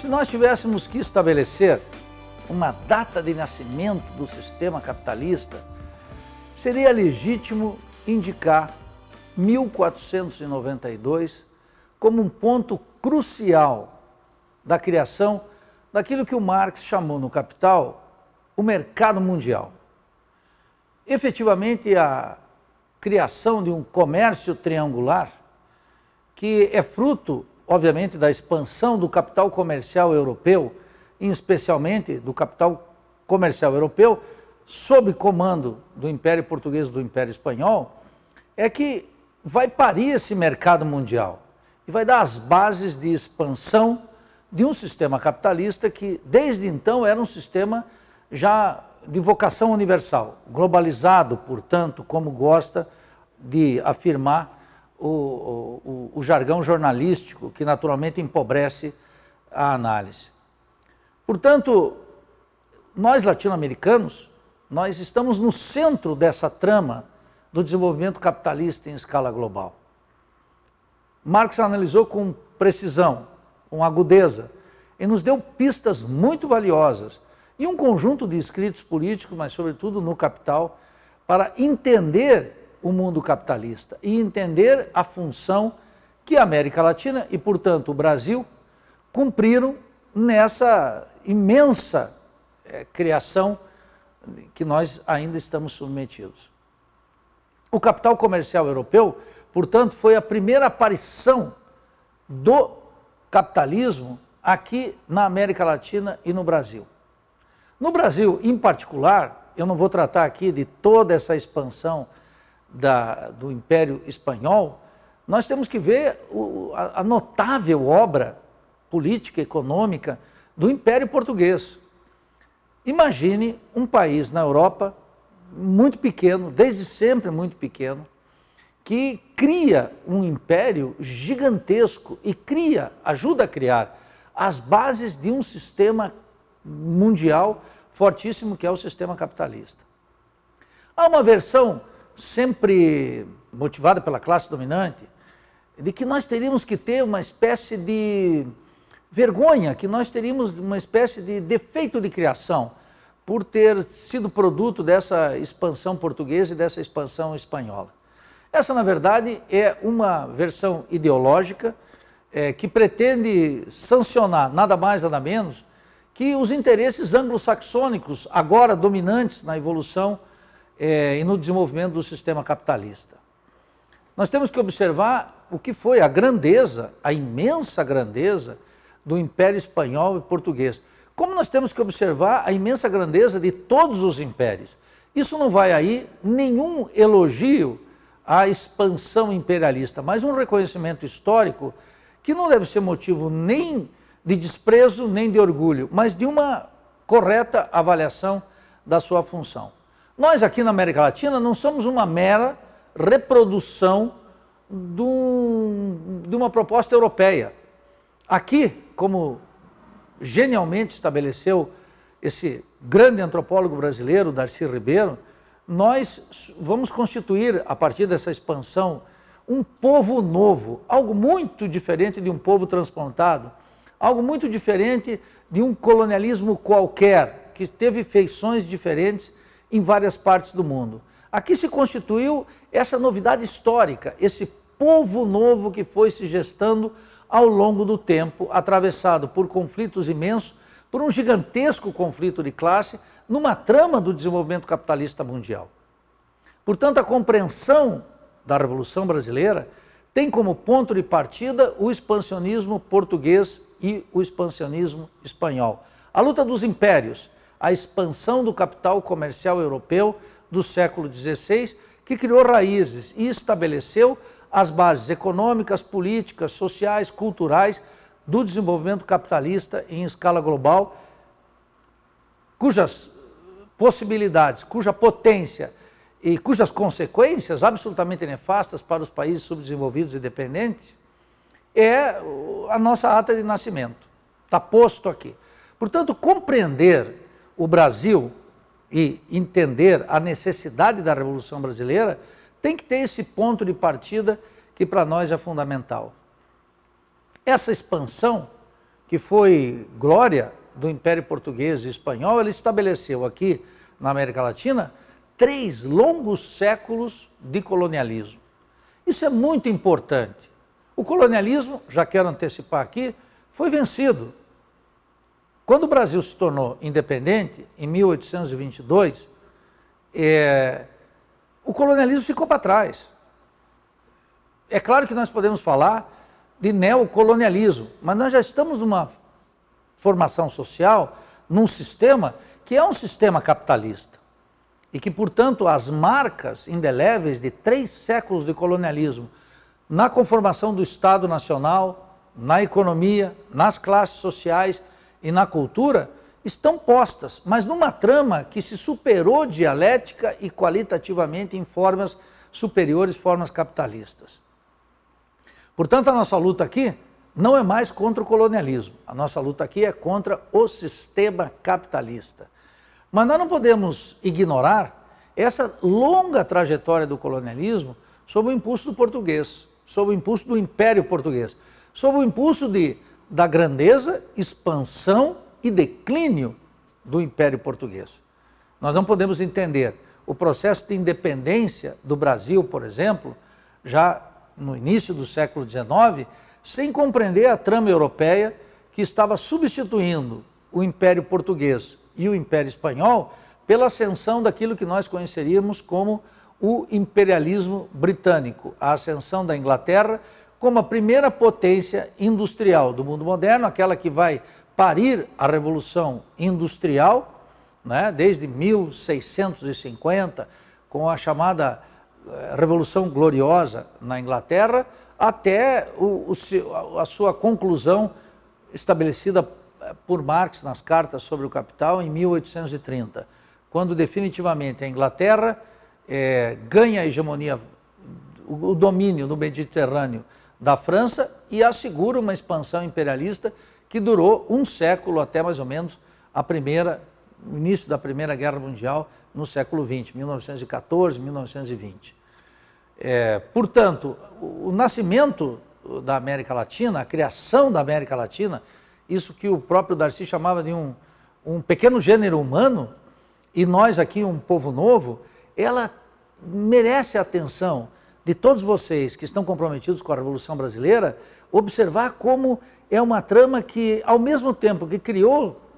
Se nós tivéssemos que estabelecer uma data de nascimento do sistema capitalista, seria legítimo indicar 1492 como um ponto crucial da criação daquilo que o Marx chamou no Capital o mercado mundial. Efetivamente, a criação de um comércio triangular, que é fruto, obviamente, da expansão do capital comercial europeu, e especialmente do capital comercial europeu, sob comando do Império Português e do Império Espanhol, é que vai parir esse mercado mundial e vai dar as bases de expansão de um sistema capitalista que, desde então, era um sistema já de vocação universal, globalizado, portanto, como gosta de afirmar o jargão jornalístico, que naturalmente empobrece a análise. Portanto, nós latino-americanos, nós estamos no centro dessa trama do desenvolvimento capitalista em escala global. Marx analisou com precisão, com agudeza, e nos deu pistas muito valiosas e um conjunto de escritos políticos, mas sobretudo no Capital, para entender o mundo capitalista e entender a função que a América Latina e, portanto, o Brasil cumpriram nessa imensa criação que nós ainda estamos submetidos. O capital comercial europeu, portanto, foi a primeira aparição do capitalismo aqui na América Latina e no Brasil. No Brasil, em particular, eu não vou tratar aqui de toda essa expansão do Império Espanhol, nós temos que ver a notável obra política e econômica do Império Português. Imagine um país na Europa muito pequeno, desde sempre muito pequeno, que cria um império gigantesco e ajuda a criar as bases de um sistema mundial fortíssimo que é o sistema capitalista. Há uma versão sempre motivada pela classe dominante de que nós teríamos que ter uma espécie de vergonha, que nós teríamos uma espécie de defeito de criação por ter sido produto dessa expansão portuguesa e dessa expansão espanhola. Essa, na verdade, é uma versão ideológica que pretende sancionar, nada mais, nada menos, que os interesses anglo-saxônicos, agora dominantes na evolução e no desenvolvimento do sistema capitalista. Nós temos que observar o que foi a grandeza, a imensa grandeza do Império Espanhol e Português. Como nós temos que observar a imensa grandeza de todos os impérios. Isso não vai aí nenhum elogio à expansão imperialista, mas um reconhecimento histórico que não deve ser motivo nem de desprezo, nem de orgulho, mas de uma correta avaliação da sua função. Nós aqui na América Latina não somos uma mera reprodução de uma proposta europeia. Aqui, como genialmente estabeleceu esse grande antropólogo brasileiro, Darcy Ribeiro, nós vamos constituir, a partir dessa expansão, um povo novo, algo muito diferente de um povo transplantado, algo muito diferente de um colonialismo qualquer, que teve feições diferentes em várias partes do mundo. Aqui se constituiu essa novidade histórica, esse povo novo que foi se gestando ao longo do tempo, atravessado por conflitos imensos, por um gigantesco conflito de classe, numa trama do desenvolvimento capitalista mundial. Portanto, a compreensão da Revolução Brasileira tem como ponto de partida o expansionismo português e o expansionismo espanhol. A luta dos impérios, a expansão do capital comercial europeu do século XVI, que criou raízes e estabeleceu as bases econômicas, políticas, sociais, culturais do desenvolvimento capitalista em escala global, cujas possibilidades, cuja potência e cujas consequências absolutamente nefastas para os países subdesenvolvidos e dependentes é a nossa ata de nascimento. Está posto aqui. Portanto, compreender o Brasil e entender a necessidade da Revolução Brasileira tem que ter esse ponto de partida que para nós é fundamental. Essa expansão que foi glória do Império Português e Espanhol, ele estabeleceu aqui na América Latina 3 longos séculos de colonialismo. Isso é muito importante. O colonialismo, já quero antecipar aqui, foi vencido. Quando o Brasil se tornou independente, em 1822, o colonialismo ficou para trás. É claro que nós podemos falar de neocolonialismo, mas nós já estamos numa formação social, num sistema que é um sistema capitalista. E que, portanto, as marcas indeléveis de 3 séculos de colonialismo na conformação do Estado Nacional, na economia, nas classes sociais e na cultura, estão postas, mas numa trama que se superou dialética e qualitativamente em formas superiores, formas capitalistas. Portanto, a nossa luta aqui não é mais contra o colonialismo, a nossa luta aqui é contra o sistema capitalista. Mas nós não podemos ignorar essa longa trajetória do colonialismo sob o impulso do português, sob o impulso do Império Português, sob o impulso da grandeza, expansão e declínio do Império Português. Nós não podemos entender o processo de independência do Brasil, por exemplo, já no início do século XIX, sem compreender a trama europeia que estava substituindo o Império Português e o Império Espanhol pela ascensão daquilo que nós conheceríamos como o imperialismo britânico, a ascensão da Inglaterra como a primeira potência industrial do mundo moderno, aquela que vai parir a Revolução Industrial, né, desde 1650, com a chamada Revolução Gloriosa na Inglaterra, até a sua conclusão estabelecida por Marx nas Cartas sobre o Capital em 1830, quando definitivamente a Inglaterra ganha a hegemonia, o domínio no Mediterrâneo da França e assegura uma expansão imperialista que durou um século, até mais ou menos o início da Primeira Guerra Mundial no século XX, 1914, 1920. Portanto, o nascimento da América Latina, a criação da América Latina, isso que o próprio Darcy chamava de um pequeno gênero humano, e nós aqui um povo novo, ela merece a atenção de todos vocês que estão comprometidos com a Revolução Brasileira, observar como é uma trama que, ao mesmo tempo que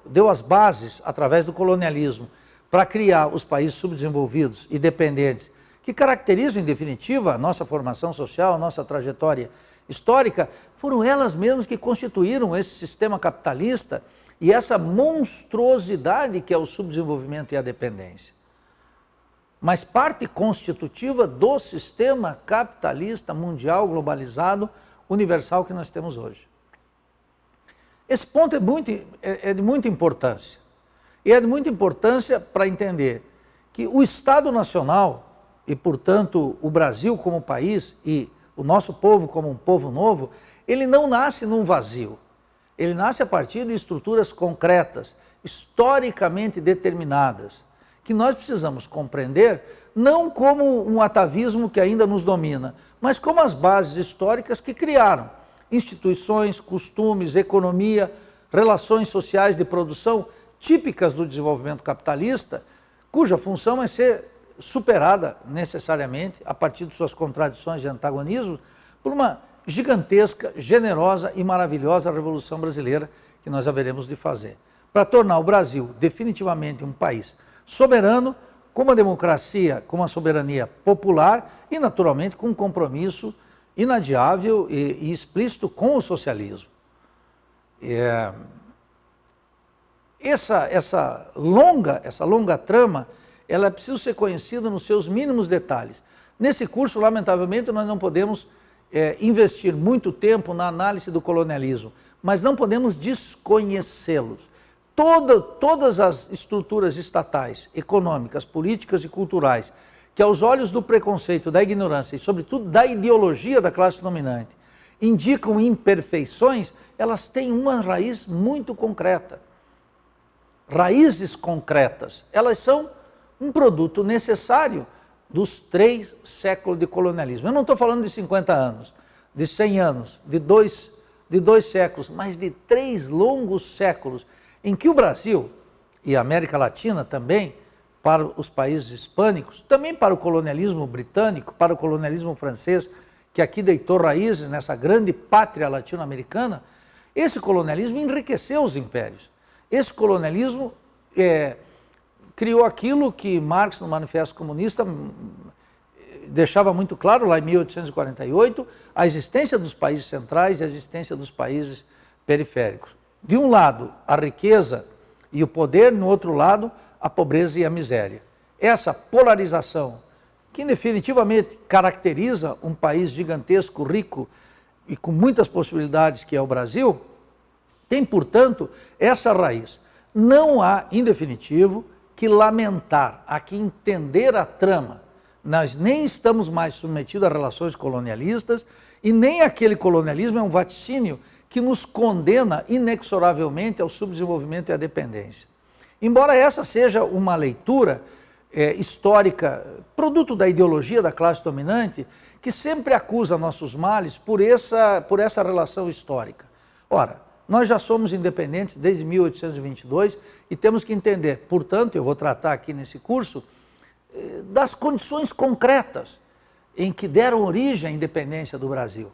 deu as bases, através do colonialismo, para criar os países subdesenvolvidos e dependentes, que caracterizam, em definitiva, a nossa formação social, a nossa trajetória histórica, foram elas mesmas que constituíram esse sistema capitalista e essa monstruosidade que é o subdesenvolvimento e a dependência. Mas parte constitutiva do sistema capitalista mundial, globalizado, universal que nós temos hoje. Esse ponto é de muita importância. E é de muita importância para entender que o Estado Nacional, e portanto o Brasil como país, e o nosso povo como um povo novo, ele não nasce num vazio. Ele nasce a partir de estruturas concretas, historicamente determinadas, que nós precisamos compreender não como um atavismo que ainda nos domina, mas como as bases históricas que criaram instituições, costumes, economia, relações sociais de produção típicas do desenvolvimento capitalista, cuja função é ser superada necessariamente, a partir de suas contradições e antagonismos, por uma gigantesca, generosa e maravilhosa Revolução Brasileira que nós haveremos de fazer, para tornar o Brasil definitivamente um país soberano, com uma democracia, com uma soberania popular e, naturalmente, com um compromisso inadiável e explícito com o socialismo. Essa longa trama, ela é preciso ser conhecida nos seus mínimos detalhes. Nesse curso, lamentavelmente, nós não podemos investir muito tempo na análise do colonialismo, mas não podemos desconhecê-los. Todas as estruturas estatais, econômicas, políticas e culturais, que aos olhos do preconceito, da ignorância e, sobretudo, da ideologia da classe dominante, indicam imperfeições, elas têm uma raiz muito concreta. Raízes concretas, elas são um produto necessário dos 3 séculos de colonialismo. Eu não estou falando de 50 anos, de 100 anos, de 2 de 2 séculos, mas de 3 longos séculos, em que o Brasil e a América Latina também, para os países hispânicos, também para o colonialismo britânico, para o colonialismo francês, que aqui deitou raízes nessa grande pátria latino-americana, esse colonialismo enriqueceu os impérios. Esse colonialismo criou aquilo que Marx, no Manifesto Comunista, deixava muito claro, lá em 1848, a existência dos países centrais e a existência dos países periféricos. De um lado, a riqueza e o poder, no outro lado, a pobreza e a miséria. Essa polarização, que definitivamente caracteriza um país gigantesco, rico e com muitas possibilidades, que é o Brasil, tem, portanto, essa raiz. Não há, em definitivo, que lamentar, há que entender a trama. Nós nem estamos mais submetidos a relações colonialistas e nem aquele colonialismo é um vaticínio que nos condena inexoravelmente ao subdesenvolvimento e à dependência. Embora essa seja uma leitura histórica, produto da ideologia da classe dominante, que sempre acusa nossos males por essa relação histórica. Ora, nós já somos independentes desde 1822 e temos que entender, portanto, eu vou tratar aqui nesse curso, das condições concretas em que deram origem à independência do Brasil.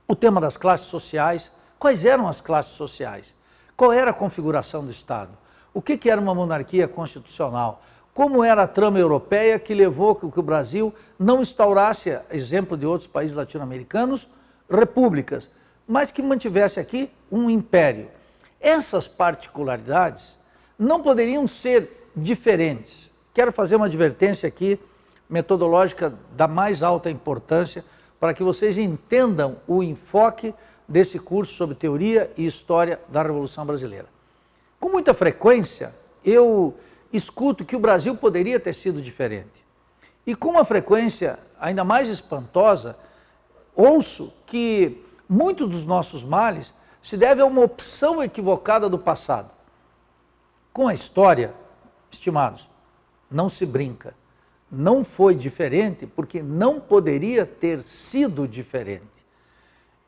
O tema das classes sociais, quais eram as classes sociais? Qual era a configuração do Estado? O que era uma monarquia constitucional? Como era a trama europeia que levou que o Brasil não instaurasse, exemplo de outros países latino-americanos, repúblicas, mas que mantivesse aqui um império? Essas particularidades não poderiam ser diferentes. Quero fazer uma advertência aqui, metodológica da mais alta importância, para que vocês entendam o enfoque desse curso sobre teoria e história da Revolução Brasileira. Com muita frequência, eu escuto que o Brasil poderia ter sido diferente. E com uma frequência ainda mais espantosa, ouço que muitos dos nossos males se devem a uma opção equivocada do passado. Com a história, estimados, não se brinca. Não foi diferente porque não poderia ter sido diferente.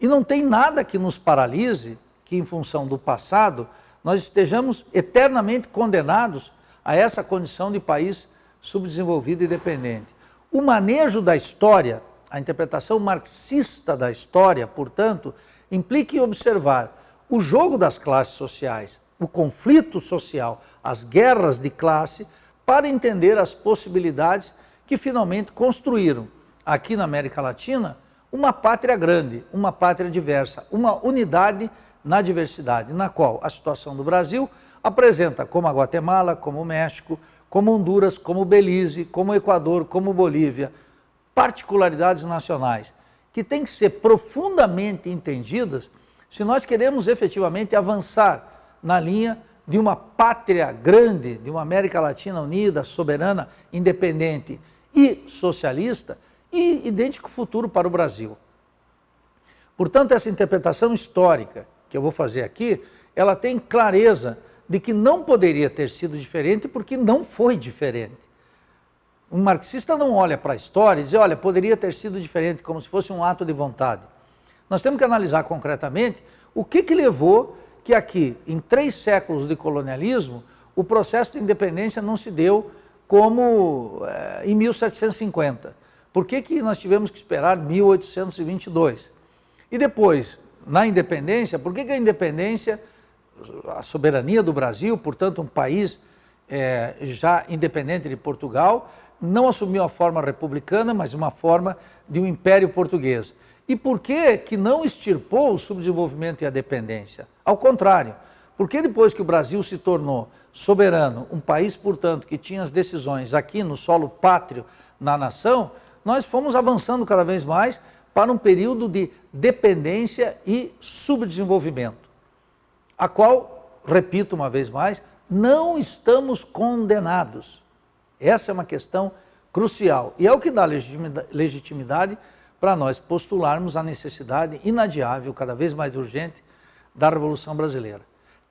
E não tem nada que nos paralise que, em função do passado, nós estejamos eternamente condenados a essa condição de país subdesenvolvido e dependente. O manejo da história, a interpretação marxista da história, portanto, implica em observar o jogo das classes sociais, o conflito social, as guerras de classe, para entender as possibilidades que finalmente construíram aqui na América Latina uma pátria grande, uma pátria diversa, uma unidade na diversidade, na qual a situação do Brasil apresenta, como a Guatemala, como o México, como Honduras, como Belize, como o Equador, como Bolívia, particularidades nacionais que têm que ser profundamente entendidas se nós queremos efetivamente avançar na linha de uma pátria grande, de uma América Latina unida, soberana, independente e socialista, e idêntico futuro para o Brasil. Portanto, essa interpretação histórica que eu vou fazer aqui, ela tem clareza de que não poderia ter sido diferente porque não foi diferente. Um marxista não olha para a história e diz, olha, poderia ter sido diferente, como se fosse um ato de vontade. Nós temos que analisar concretamente o que levou que aqui, em 3 séculos de colonialismo, o processo de independência não se deu como em 1750. Por que nós tivemos que esperar 1822? E depois, na independência, por que a independência, a soberania do Brasil, portanto um país já independente de Portugal, não assumiu a forma republicana, mas uma forma de um império português? E por que não extirpou o subdesenvolvimento e a dependência? Ao contrário, porque depois que o Brasil se tornou soberano, um país, portanto, que tinha as decisões aqui no solo pátrio, na nação, nós fomos avançando cada vez mais para um período de dependência e subdesenvolvimento, a qual, repito uma vez mais, não estamos condenados. Essa é uma questão crucial e é o que dá legitimidade para nós postularmos a necessidade inadiável, cada vez mais urgente, da Revolução Brasileira.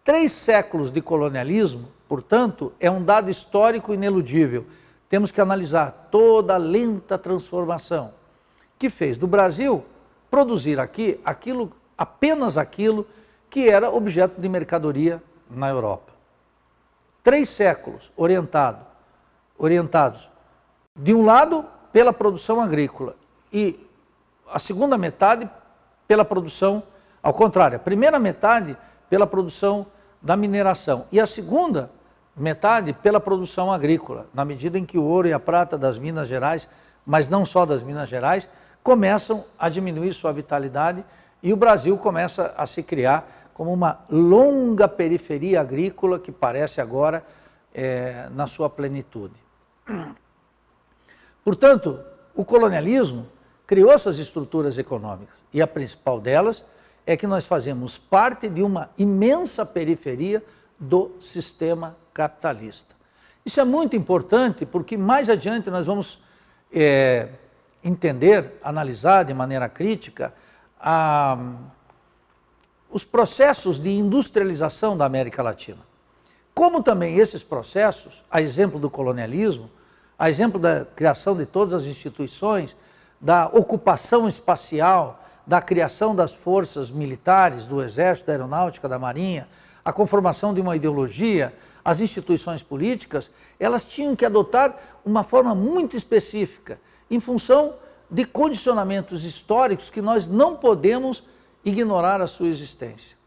3 séculos de colonialismo, portanto, é um dado histórico ineludível. Temos que analisar toda a lenta transformação que fez do Brasil produzir aqui aquilo apenas aquilo que era objeto de mercadoria na Europa. 3 séculos orientados, de um lado, pela produção agrícola e a segunda metade pela produção, ao contrário, a primeira metade pela produção da mineração e a segunda metade pela produção agrícola, na medida em que o ouro e a prata das Minas Gerais, mas não só das Minas Gerais, começam a diminuir sua vitalidade e o Brasil começa a se criar como uma longa periferia agrícola que parece agora na sua plenitude. Portanto, o colonialismo criou essas estruturas econômicas e a principal delas é que nós fazemos parte de uma imensa periferia do sistema capitalista. Isso é muito importante porque mais adiante nós vamos entender, analisar de maneira crítica os processos de industrialização da América Latina. Como também esses processos, a exemplo do colonialismo, a exemplo da criação de todas as instituições, da ocupação espacial, da criação das forças militares, do Exército, da Aeronáutica, da Marinha, a conformação de uma ideologia, as instituições políticas, elas tinham que adotar uma forma muito específica, em função de condicionamentos históricos que nós não podemos ignorar a sua existência.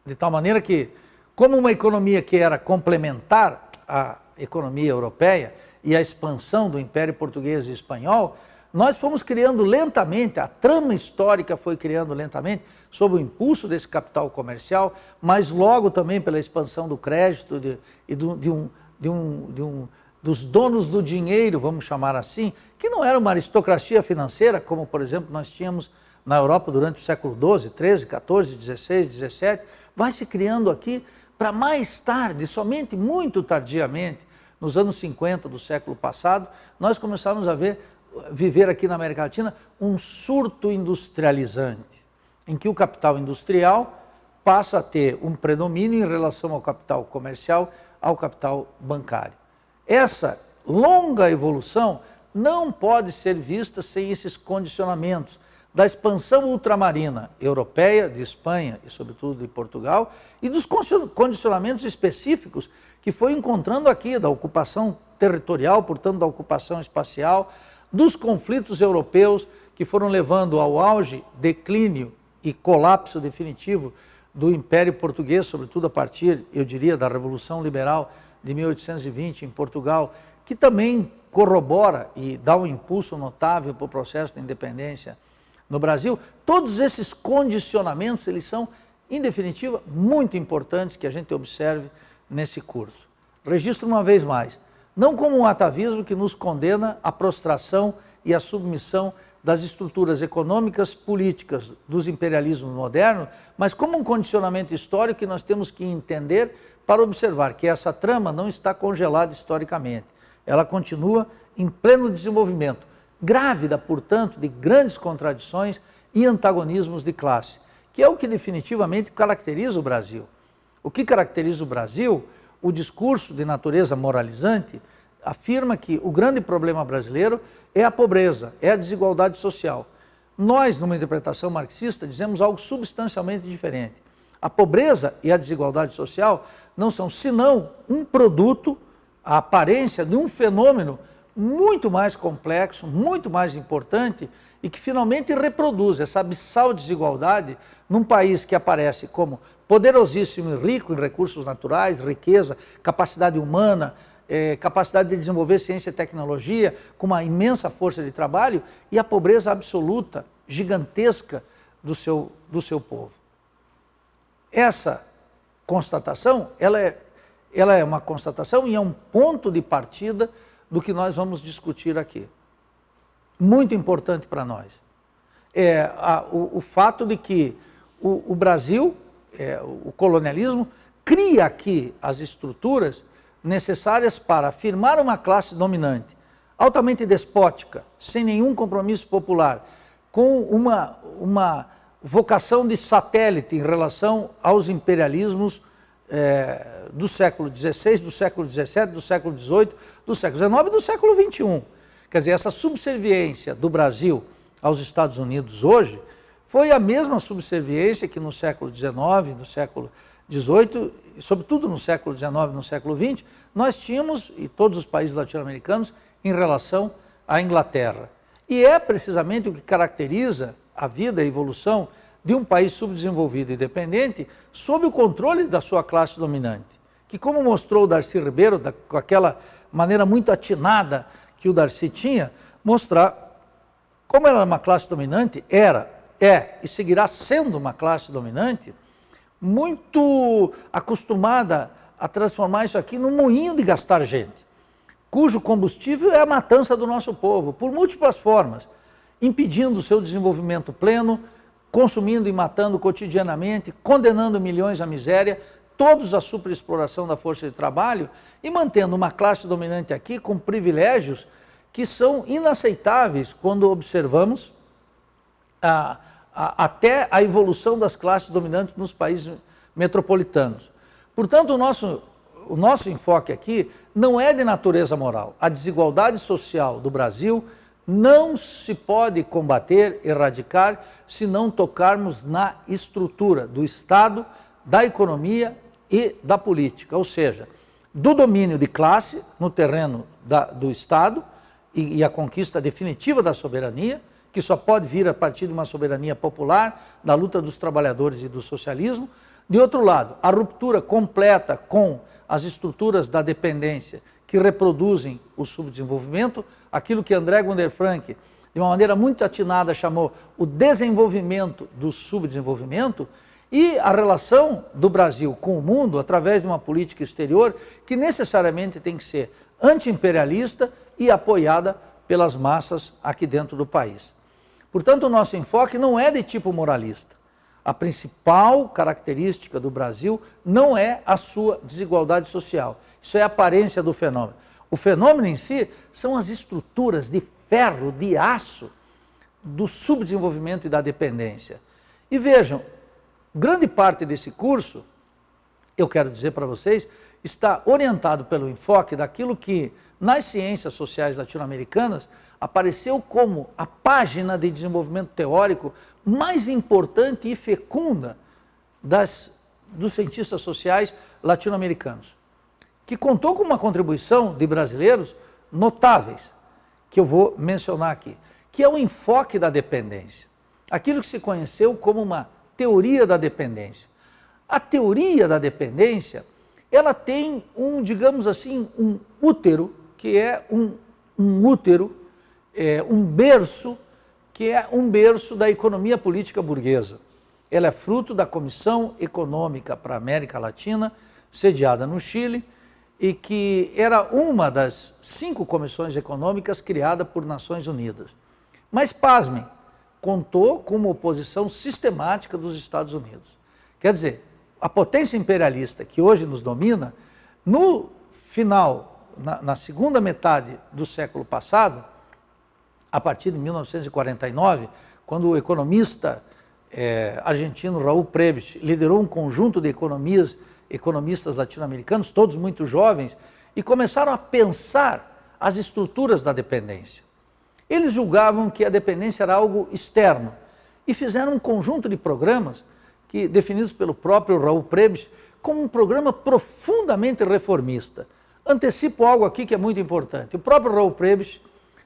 De tal maneira que, como uma economia que era complementar à economia europeia e à expansão do Império Português e Espanhol, nós fomos criando lentamente, a trama histórica foi criando lentamente, sob o impulso desse capital comercial, mas logo também pela expansão do crédito e dos donos do dinheiro, vamos chamar assim, que não era uma aristocracia financeira, como, por exemplo, nós tínhamos na Europa durante o século XII, XIII, XIV, XVI, XVII, vai se criando aqui para mais tarde, somente muito tardiamente, nos anos 50 do século passado, nós começamos a viver aqui na América Latina um surto industrializante, em que o capital industrial passa a ter um predomínio em relação ao capital comercial, ao capital bancário. Essa longa evolução não pode ser vista sem esses condicionamentos da expansão ultramarina europeia, de Espanha e sobretudo de Portugal, e dos condicionamentos específicos que foi encontrando aqui, da ocupação territorial, portanto da ocupação espacial, dos conflitos europeus que foram levando ao auge, declínio e colapso definitivo do Império Português, sobretudo a partir, eu diria, da Revolução Liberal de 1820 em Portugal, que também corrobora e dá um impulso notável para o processo de independência no Brasil. Todos esses condicionamentos, eles são, em definitiva, muito importantes que a gente observe nesse curso. Registro uma vez mais, não como um atavismo que nos condena à prostração e à submissão das estruturas econômicas, políticas dos imperialismos modernos, mas como um condicionamento histórico que nós temos que entender para observar que essa trama não está congelada historicamente. Ela continua em pleno desenvolvimento, grávida, portanto, de grandes contradições e antagonismos de classe, que é o que definitivamente caracteriza o Brasil. O que caracteriza o Brasil, o discurso de natureza moralizante, afirma que o grande problema brasileiro é a pobreza, é a desigualdade social. Nós, numa interpretação marxista, dizemos algo substancialmente diferente. A pobreza e a desigualdade social não são senão um produto, a aparência de um fenômeno muito mais complexo, muito mais importante e que finalmente reproduz essa abissal desigualdade num país que aparece como poderosíssimo e rico em recursos naturais, riqueza, capacidade humana, capacidade de desenvolver ciência e tecnologia, com uma imensa força de trabalho, e a pobreza absoluta, gigantesca do seu povo. Essa constatação, ela é uma constatação e é um ponto de partida do que nós vamos discutir aqui. Muito importante para nós. O fato de que o Brasil, o colonialismo, cria aqui as estruturas necessárias para afirmar uma classe dominante, altamente despótica, sem nenhum compromisso popular, com uma vocação de satélite em relação aos imperialismos do século XVI, do século XVII, do século XVIII, do século XIX e do século XXI. Quer dizer, essa subserviência do Brasil aos Estados Unidos hoje foi a mesma subserviência que no século XIX, no século XVIII, sobretudo no século XIX e no século XX, nós tínhamos, e todos os países latino-americanos, em relação à Inglaterra. E é precisamente o que caracteriza a vida e a evolução de um país subdesenvolvido e dependente sob o controle da sua classe dominante, que, como mostrou o Darcy Ribeiro, com aquela maneira muito atinada que o Darcy tinha, mostrar como ela é uma classe dominante, é e seguirá sendo uma classe dominante, muito acostumada a transformar isso aqui num moinho de gastar gente, cujo combustível é a matança do nosso povo, por múltiplas formas, impedindo o seu desenvolvimento pleno, consumindo e matando cotidianamente, condenando milhões à miséria, todos à superexploração da força de trabalho e mantendo uma classe dominante aqui com privilégios que são inaceitáveis quando observamos até a evolução das classes dominantes nos países metropolitanos. Portanto, o nosso enfoque aqui não é de natureza moral. A desigualdade social do Brasil não se pode combater, erradicar, se não tocarmos na estrutura do Estado, da economia e da política, ou seja, do domínio de classe no terreno do Estado e a conquista definitiva da soberania, que só pode vir a partir de uma soberania popular, da luta dos trabalhadores e do socialismo. De outro lado, a ruptura completa com as estruturas da dependência que reproduzem o subdesenvolvimento, aquilo que André Gunder Frank, de uma maneira muito atinada, chamou o desenvolvimento do subdesenvolvimento, e a relação do Brasil com o mundo através de uma política exterior que necessariamente tem que ser anti-imperialista e apoiada pelas massas aqui dentro do país. Portanto, o nosso enfoque não é de tipo moralista. A principal característica do Brasil não é a sua desigualdade social. Isso é a aparência do fenômeno. O fenômeno em si são as estruturas de ferro, de aço, do subdesenvolvimento e da dependência. E vejam, grande parte desse curso, eu quero dizer para vocês, está orientado pelo enfoque daquilo que nas ciências sociais latino-americanas apareceu como a página de desenvolvimento teórico mais importante e fecunda dos cientistas sociais latino-americanos, que contou com uma contribuição de brasileiros notáveis, que eu vou mencionar aqui, que é o enfoque da dependência, aquilo que se conheceu como uma teoria da dependência. A teoria da dependência, ela tem digamos assim, um útero, que é um berço, que é um berço da economia política burguesa. Ela é fruto da Comissão Econômica para a América Latina, sediada no Chile, e que era uma das 5 comissões econômicas criadas por Nações Unidas. Mas, pasmem, contou com uma oposição sistemática dos Estados Unidos. Quer dizer, a potência imperialista que hoje nos domina, no final, na segunda metade do século passado, a partir de 1949, quando o economista argentino Raul Prebisch liderou um conjunto de economistas latino-americanos, todos muito jovens, e começaram a pensar as estruturas da dependência. Eles julgavam que a dependência era algo externo e fizeram um conjunto de programas definidos pelo próprio Raul Prebisch como um programa profundamente reformista. Antecipo algo aqui que é muito importante. O próprio Raul Prebisch,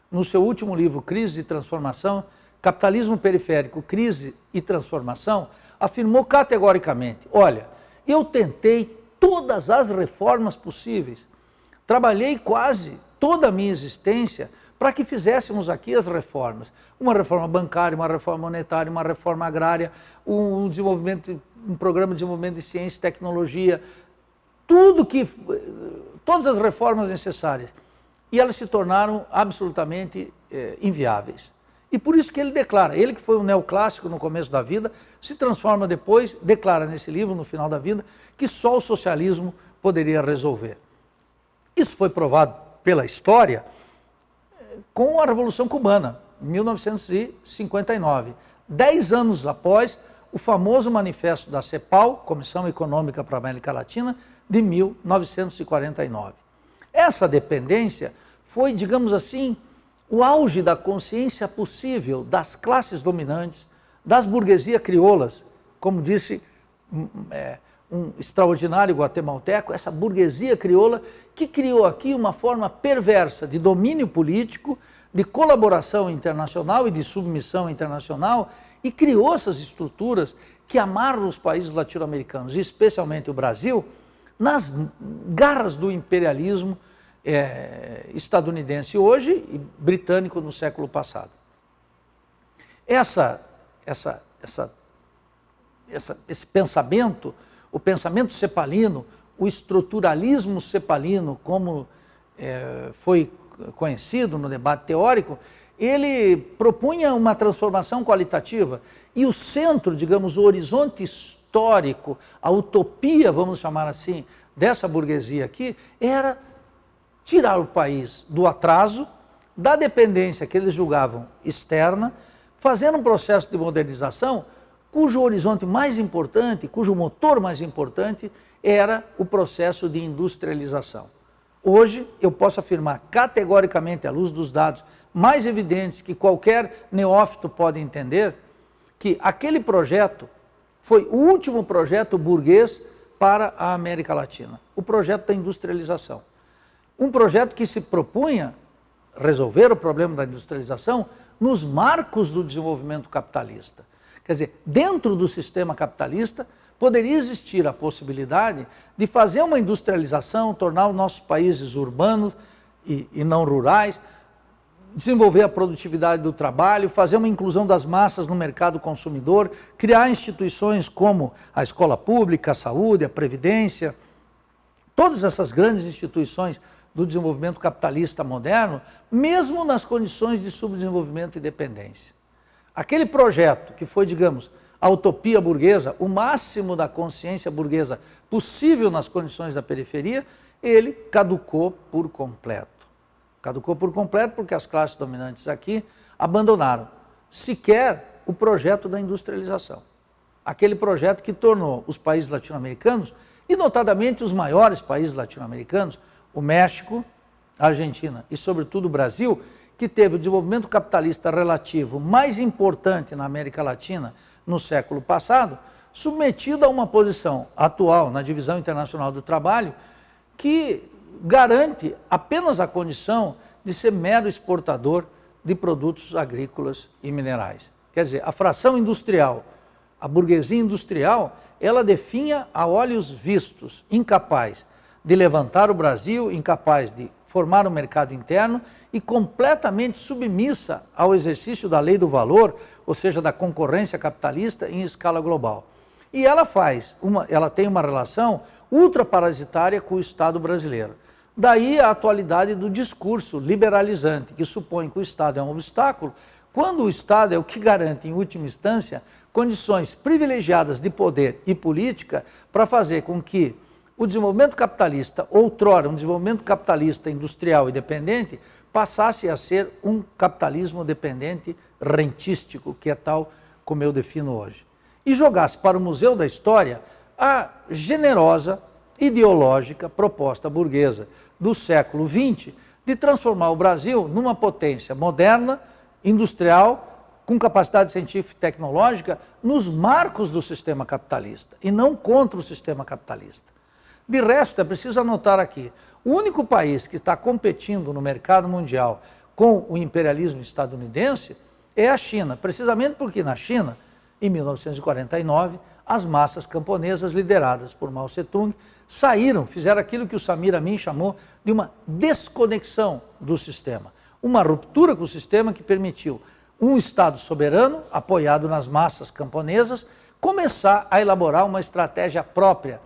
no seu último livro, Crise e Transformação, Capitalismo Periférico, Crise e Transformação, afirmou categoricamente: olha, eu tentei todas as reformas possíveis, trabalhei quase toda a minha existência para que fizéssemos aqui as reformas. Uma reforma bancária, uma reforma monetária, uma reforma agrária, um programa de desenvolvimento de ciência e tecnologia, todas as reformas necessárias. E elas se tornaram absolutamente inviáveis. E por isso que ele declara, ele que foi um neoclássico no começo da vida, se transforma depois, declara nesse livro, no final da vida, que só o socialismo poderia resolver. Isso foi provado pela história com a Revolução Cubana, em 1959, 10 anos após o famoso manifesto da CEPAL, Comissão Econômica para a América Latina, de 1949. Essa dependência foi, digamos assim, o auge da consciência possível das classes dominantes, das burguesias crioulas, como disse um extraordinário guatemalteco, essa burguesia crioula que criou aqui uma forma perversa de domínio político, de colaboração internacional e de submissão internacional, e criou essas estruturas que amarram os países latino-americanos, e especialmente o Brasil, nas garras do imperialismo estadunidense hoje e britânico no século passado. Esse pensamento, o pensamento cepalino, o estruturalismo cepalino, como foi conhecido no debate teórico, ele propunha uma transformação qualitativa e o centro, digamos, o horizonte histórico, a utopia, vamos chamar assim, dessa burguesia aqui, era tirar o país do atraso, da dependência que eles julgavam externa, fazendo um processo de modernização cujo horizonte mais importante, cujo motor mais importante era o processo de industrialização. Hoje, eu posso afirmar categoricamente, à luz dos dados mais evidentes que qualquer neófito pode entender, que aquele projeto foi o último projeto burguês para a América Latina, o projeto da industrialização. Um projeto que se propunha resolver o problema da industrialização nos marcos do desenvolvimento capitalista. Quer dizer, dentro do sistema capitalista, poderia existir a possibilidade de fazer uma industrialização, tornar os nossos países urbanos e não rurais, desenvolver a produtividade do trabalho, fazer uma inclusão das massas no mercado consumidor, criar instituições como a escola pública, a saúde, a previdência, todas essas grandes instituições do desenvolvimento capitalista moderno, mesmo nas condições de subdesenvolvimento e dependência. Aquele projeto que foi, digamos, a utopia burguesa, o máximo da consciência burguesa possível nas condições da periferia, ele caducou por completo. Caducou por completo porque as classes dominantes aqui abandonaram sequer o projeto da industrialização. Aquele projeto que tornou os países latino-americanos, e notadamente os maiores países latino-americanos, o México, a Argentina e sobretudo o Brasil, que teve o desenvolvimento capitalista relativo mais importante na América Latina no século passado, submetido a uma posição atual na divisão internacional do trabalho que garante apenas a condição de ser mero exportador de produtos agrícolas e minerais. Quer dizer, a fração industrial, a burguesia industrial, ela definha a olhos vistos, incapaz de levantar o Brasil, incapaz de formar um mercado interno e completamente submissa ao exercício da lei do valor, ou seja, da concorrência capitalista em escala global. E ela tem uma relação ultraparasitária com o Estado brasileiro. Daí a atualidade do discurso liberalizante, que supõe que o Estado é um obstáculo, quando o Estado é o que garante, em última instância, condições privilegiadas de poder e política para fazer com que o desenvolvimento capitalista, outrora um desenvolvimento capitalista industrial e dependente, passasse a ser um capitalismo dependente rentístico, que é tal como eu defino hoje. E jogasse para o Museu da História a generosa, ideológica proposta burguesa do século XX de transformar o Brasil numa potência moderna, industrial, com capacidade científica e tecnológica, nos marcos do sistema capitalista, e não contra o sistema capitalista. De resto, é preciso anotar aqui, o único país que está competindo no mercado mundial com o imperialismo estadunidense é a China, precisamente porque na China, em 1949, as massas camponesas lideradas por Mao Tse-tung fizeram aquilo que o Samir Amin chamou de uma desconexão do sistema, uma ruptura com o sistema que permitiu um Estado soberano, apoiado nas massas camponesas, começar a elaborar uma estratégia própria,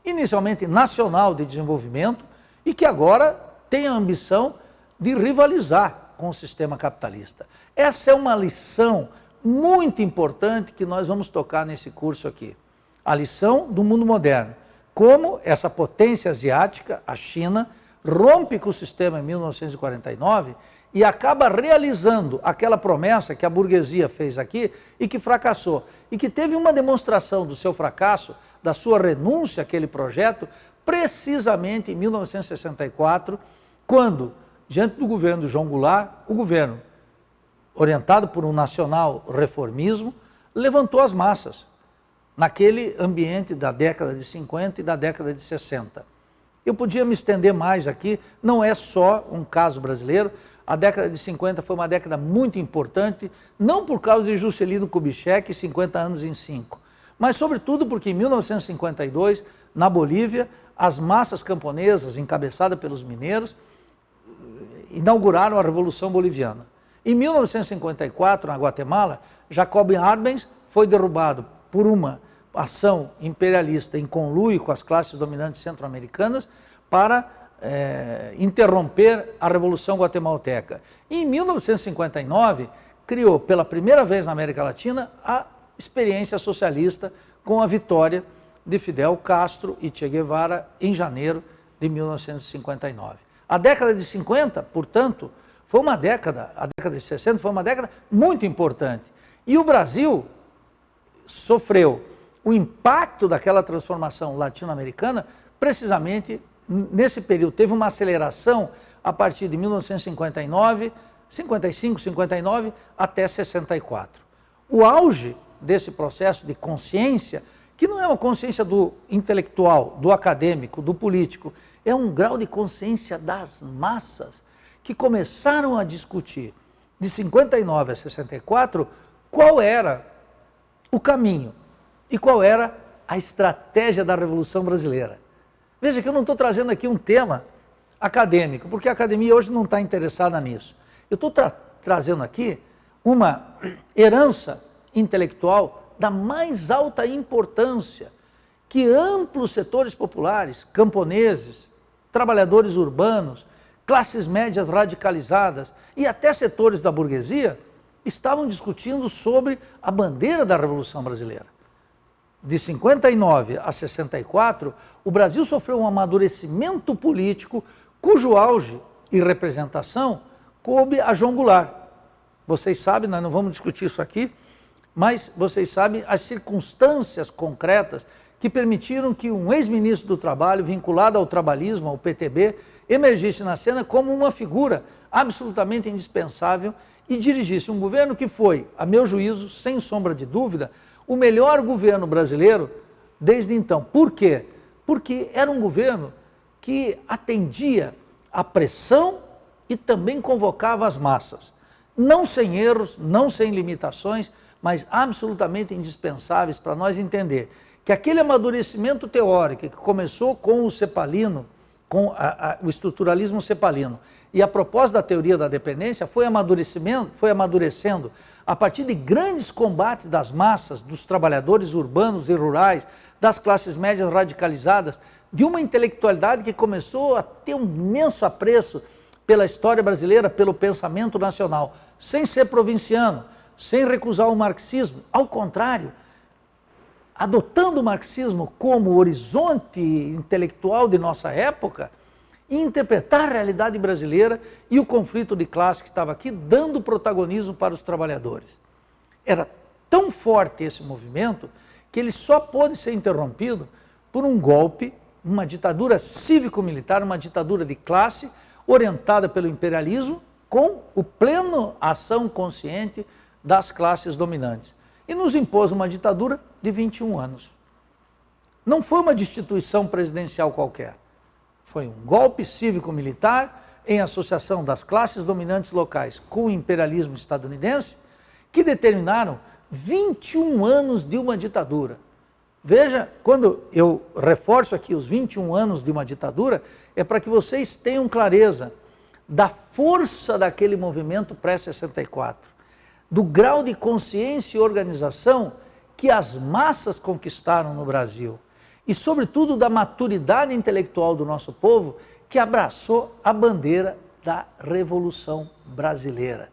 inicialmente nacional de desenvolvimento, e que agora tem a ambição de rivalizar com o sistema capitalista. Essa é uma lição muito importante que nós vamos tocar nesse curso aqui. A lição do mundo moderno. Como essa potência asiática, a China, rompe com o sistema em 1949 e acaba realizando aquela promessa que a burguesia fez aqui e que fracassou. E que teve uma demonstração do seu fracasso, da sua renúncia àquele projeto, precisamente em 1964, quando, diante do governo de João Goulart, o governo, orientado por um nacional reformismo, levantou as massas naquele ambiente da década de 50 e da década de 60. Eu podia me estender mais aqui, não é só um caso brasileiro. A década de 50 foi uma década muito importante, não por causa de Juscelino Kubitschek, 50 anos em 5, mas sobretudo porque em 1952, na Bolívia, as massas camponesas, encabeçadas pelos mineiros, inauguraram a Revolução Boliviana. Em 1954, na Guatemala, Jacob Arbenz foi derrubado por uma ação imperialista em conluio com as classes dominantes centro-americanas para interromper a Revolução Guatemalteca. E em 1959, criou pela primeira vez na América Latina a experiência socialista com a vitória de Fidel Castro e Che Guevara em janeiro de 1959. A década de 50, portanto, foi uma década, a década de 60 foi uma década muito importante. E o Brasil sofreu o impacto daquela transformação latino-americana precisamente nesse período. Teve uma aceleração a partir de 1959, 55, 59 até 64. O auge desse processo de consciência, que não é uma consciência do intelectual, do acadêmico, do político, é um grau de consciência das massas que começaram a discutir, de 59 a 64, qual era o caminho e qual era a estratégia da Revolução Brasileira. Veja que eu não estou trazendo aqui um tema acadêmico, porque a academia hoje não está interessada nisso. Eu estou trazendo aqui uma herança intelectual da mais alta importância, que amplos setores populares, camponeses, trabalhadores urbanos, classes médias radicalizadas e até setores da burguesia estavam discutindo sobre a bandeira da Revolução Brasileira. De 59 a 64, o Brasil sofreu um amadurecimento político cujo auge e representação coube a João Goulart. Vocês sabem, nós não vamos discutir isso aqui, mas vocês sabem as circunstâncias concretas que permitiram que um ex-ministro do Trabalho, vinculado ao trabalhismo, ao PTB, emergisse na cena como uma figura absolutamente indispensável e dirigisse um governo que foi, a meu juízo, sem sombra de dúvida, o melhor governo brasileiro desde então. Por quê? Porque era um governo que atendia à pressão e também convocava as massas. Não sem erros, não sem limitações, mas absolutamente indispensáveis para nós entender que aquele amadurecimento teórico que começou com o Cepalino, com o estruturalismo cepalino, e a proposta da teoria da dependência foi amadurecendo a partir de grandes combates das massas, dos trabalhadores urbanos e rurais, das classes médias radicalizadas, de uma intelectualidade que começou a ter um imenso apreço pela história brasileira, pelo pensamento nacional, sem ser provinciano, sem recusar o marxismo, ao contrário, adotando o marxismo como horizonte intelectual de nossa época, e interpretar a realidade brasileira e o conflito de classe que estava aqui, dando protagonismo para os trabalhadores. Era tão forte esse movimento que ele só pôde ser interrompido por um golpe, uma ditadura cívico-militar, uma ditadura de classe, orientada pelo imperialismo, com o pleno ação consciente das classes dominantes. E nos impôs uma ditadura de 21 anos. Não foi uma destituição presidencial qualquer. Foi um golpe cívico-militar em associação das classes dominantes locais com o imperialismo estadunidense que determinaram 21 anos de uma ditadura. Veja, quando eu reforço aqui os 21 anos de uma ditadura, é para que vocês tenham clareza da força daquele movimento pré-64, do grau de consciência e organização que as massas conquistaram no Brasil e, sobretudo, da maturidade intelectual do nosso povo que abraçou a bandeira da Revolução Brasileira.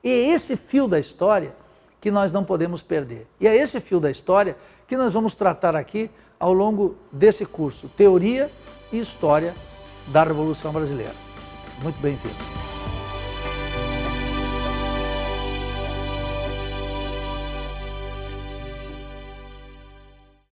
E é esse fio da história que nós não podemos perder. E é esse fio da história que nós vamos tratar aqui ao longo desse curso, Teoria e História da Revolução Brasileira. Muito bem-vindo.